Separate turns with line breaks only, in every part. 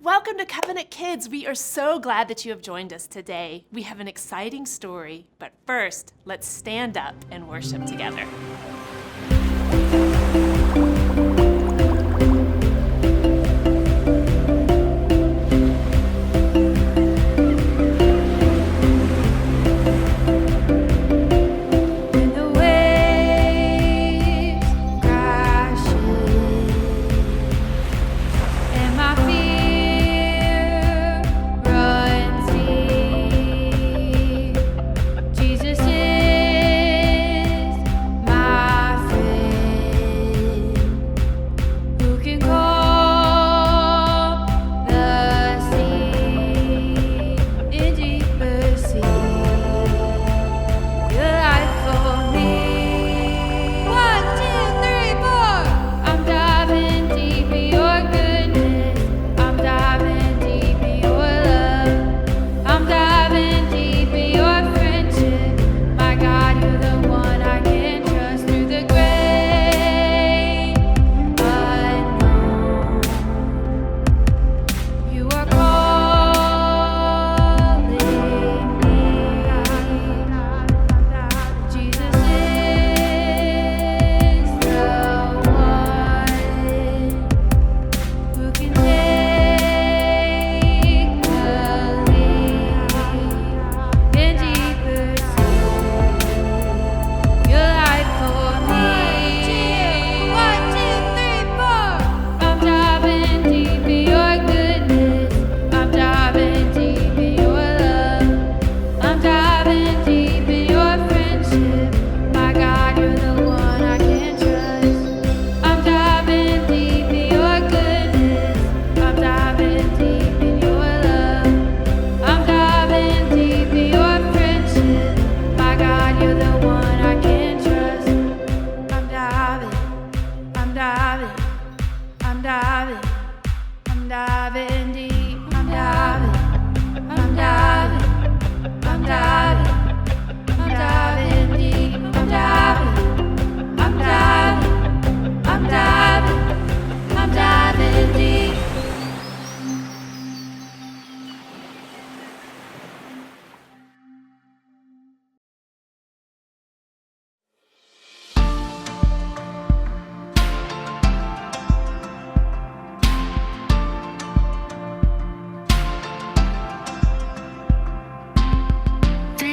Welcome to Covenant Kids. We are so glad that you have joined us today. We have an exciting story, but first, let's stand up and worship together.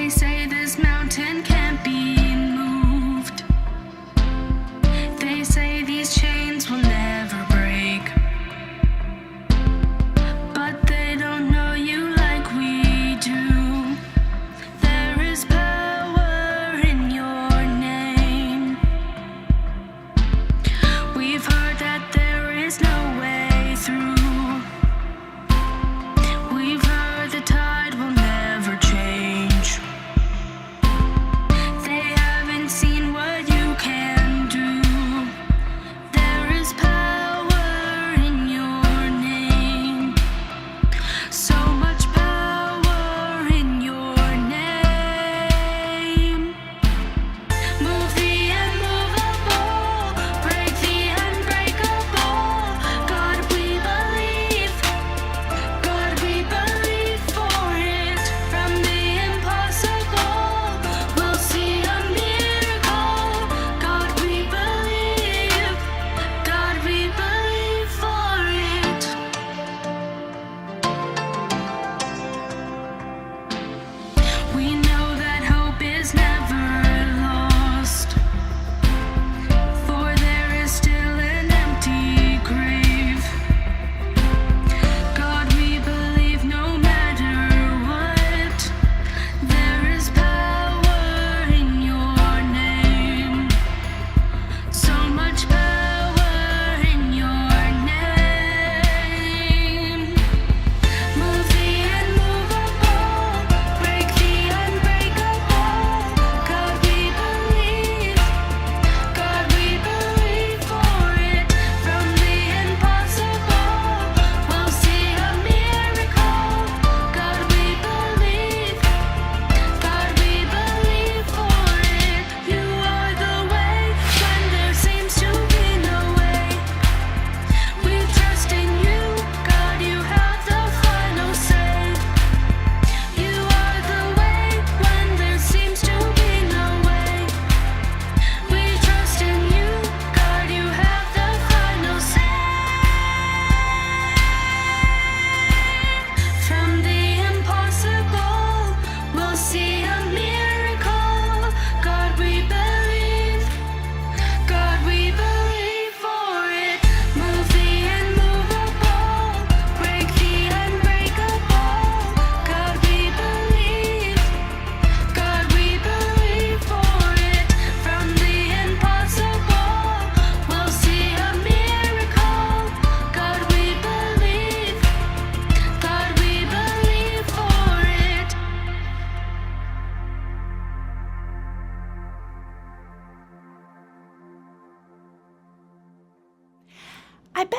They say this mountain can't be moved.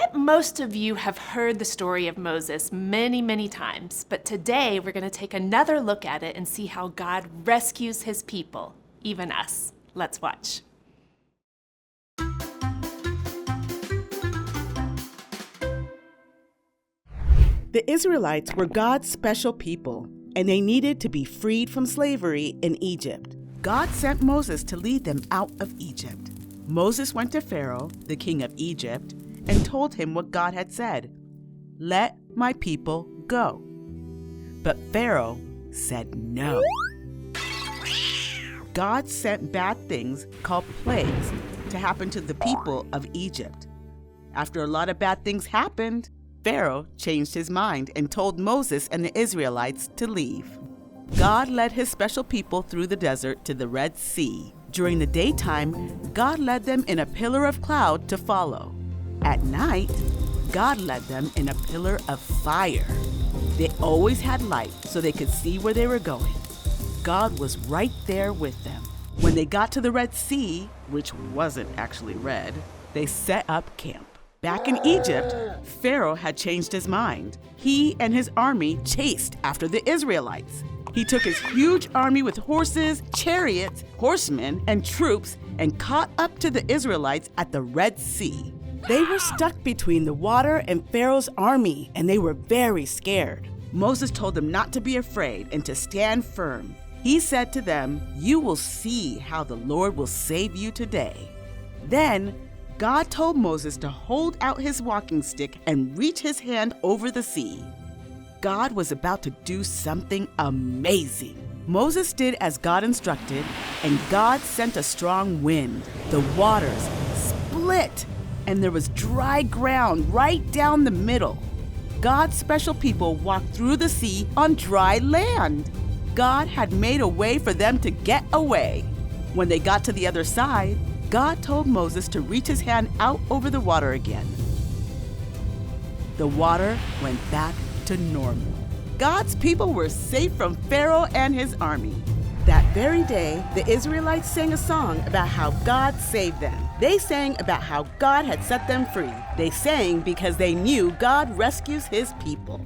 bet most of you have heard the story of Moses many, many times, but today we're going to take another look at it and see how God rescues his people, even us. Let's watch.
The Israelites were God's special people, and they needed to be freed from slavery in Egypt. God sent Moses to lead them out of Egypt. Moses went to Pharaoh, the king of Egypt, and told him what God had said. "Let my people go." But Pharaoh said no. God sent bad things called plagues to happen to the people of Egypt. After a lot of bad things happened, Pharaoh changed his mind and told Moses and the Israelites to leave. God led his special people through the desert to the Red Sea. During the daytime, God led them in a pillar of cloud to follow. At night, God led them in a pillar of fire. They always had light so they could see where they were going. God was right there with them. When they got to the Red Sea, which wasn't actually red, they set up camp. Back in Egypt, Pharaoh had changed his mind. He and his army chased after the Israelites. He took his huge army with horses, chariots, horsemen, and troops and caught up to the Israelites at the Red Sea. They were stuck between the water and Pharaoh's army, and they were very scared. Moses told them not to be afraid and to stand firm. He said to them, "You will see how the Lord will save you today." Then God told Moses to hold out his walking stick and reach his hand over the sea. God was about to do something amazing. Moses did as God instructed, and God sent a strong wind. The waters split, and there was dry ground right down the middle. God's special people walked through the sea on dry land. God had made a way for them to get away. When they got to the other side, God told Moses to reach his hand out over the water again. The water went back to normal. God's people were safe from Pharaoh and his army. That very day, the Israelites sang a song about how God saved them. They sang about how God had set them free. They sang because they knew God rescues his people.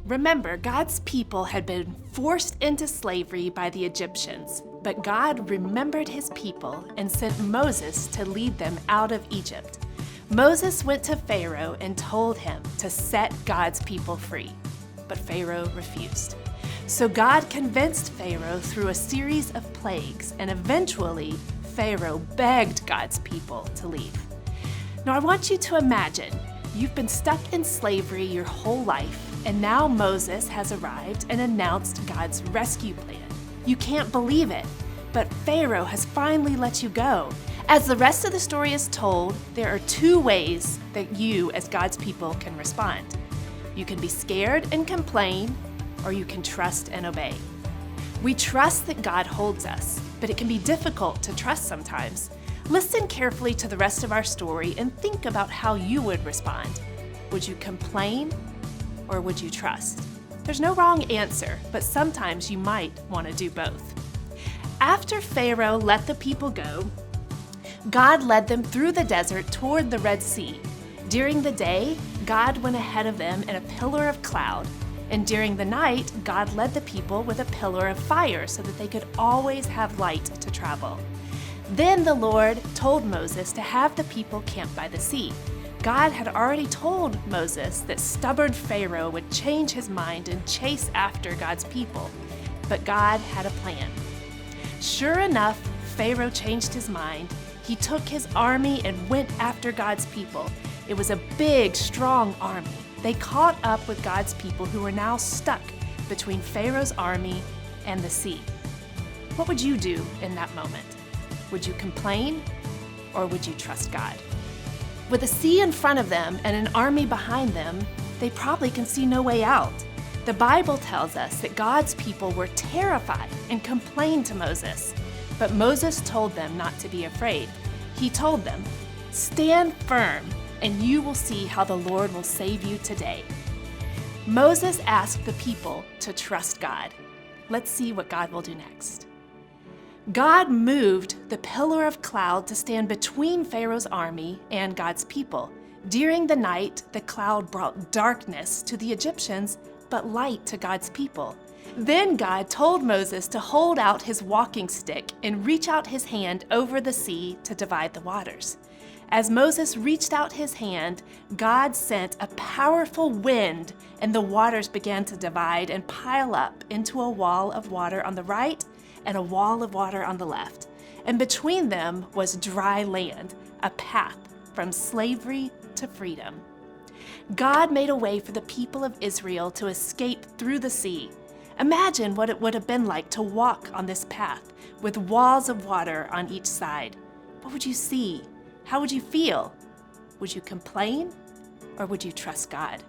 Remember, God's people had been forced into slavery by the Egyptians, but God remembered his people and sent Moses to lead them out of Egypt. Moses went to Pharaoh and told him to set God's people free, but Pharaoh refused. So God convinced Pharaoh through a series of plagues, and eventually Pharaoh begged God's people to leave. Now I want you to imagine you've been stuck in slavery your whole life, and now Moses has arrived and announced God's rescue plan. You can't believe it, but Pharaoh has finally let you go. As the rest of the story is told, there are two ways that you, as God's people, can respond. You can be scared and complain, or you can trust and obey. We trust that God holds us, but it can be difficult to trust sometimes. Listen carefully to the rest of our story and think about how you would respond. Would you complain, or would you trust? There's no wrong answer, but sometimes you might want to do both. After Pharaoh let the people go, God led them through the desert toward the Red Sea. During the day, God went ahead of them in a pillar of cloud, and during the night, God led the people with a pillar of fire so that they could always have light to travel. Then the Lord told Moses to have the people camp by the sea. God had already told Moses that stubborn Pharaoh would change his mind and chase after God's people, but God had a plan. Sure enough, Pharaoh changed his mind. He took his army and went after God's people. It was a big, strong army. They caught up with God's people who were now stuck between Pharaoh's army and the sea. What would you do in that moment? Would you complain, or would you trust God? With a sea in front of them and an army behind them, they probably can see no way out. The Bible tells us that God's people were terrified and complained to Moses. But Moses told them not to be afraid. He told them, "Stand firm, and you will see how the Lord will save you today." Moses asked the people to trust God. Let's see what God will do next. God moved the pillar of cloud to stand between Pharaoh's army and God's people. During the night, the cloud brought darkness to the Egyptians, but light to God's people. Then God told Moses to hold out his walking stick and reach out his hand over the sea to divide the waters. As Moses reached out his hand, God sent a powerful wind, and the waters began to divide and pile up into a wall of water on the right and a wall of water on the left. And between them was dry land, a path from slavery to freedom. God made a way for the people of Israel to escape through the sea. Imagine what it would have been like to walk on this path with walls of water on each side. What would you see? How would you feel? Would you complain, or would you trust God?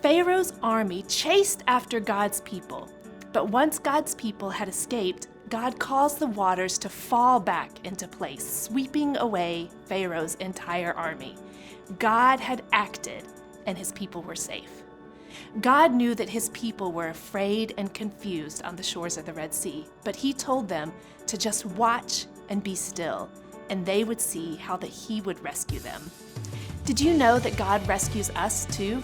Pharaoh's army chased after God's people, but once God's people had escaped, God caused the waters to fall back into place, sweeping away Pharaoh's entire army. God had acted, and his people were safe. God knew that his people were afraid and confused on the shores of the Red Sea, but he told them to just watch and be still, and they would see how that he would rescue them. Did you know that God rescues us too?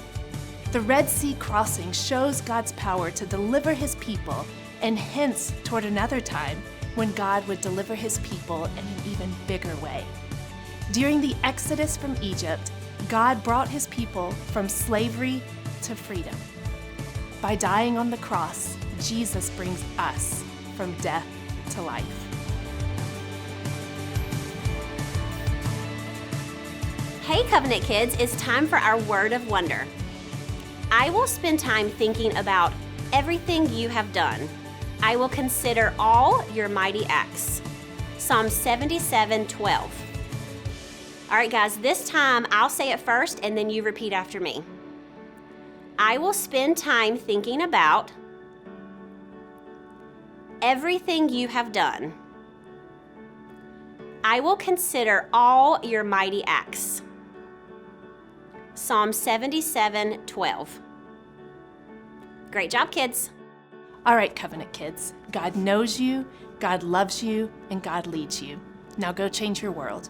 The Red Sea crossing shows God's power to deliver his people and hints toward another time when God would deliver his people in an even bigger way. During the Exodus from Egypt, God brought his people from slavery to freedom. By dying on the cross, Jesus brings us from death to life.
Hey Covenant Kids, it's time for our Word of Wonder. I will spend time thinking about everything you have done. I will consider all your mighty acts. Psalm 77:12. All right, guys, this time I'll say it first and then you repeat after me. I will spend time thinking about everything you have done. I will consider all your mighty acts. Psalm 77:12. Great job, kids.
All right, Covenant Kids, God knows you, God loves you, and God leads you. Now go change your world.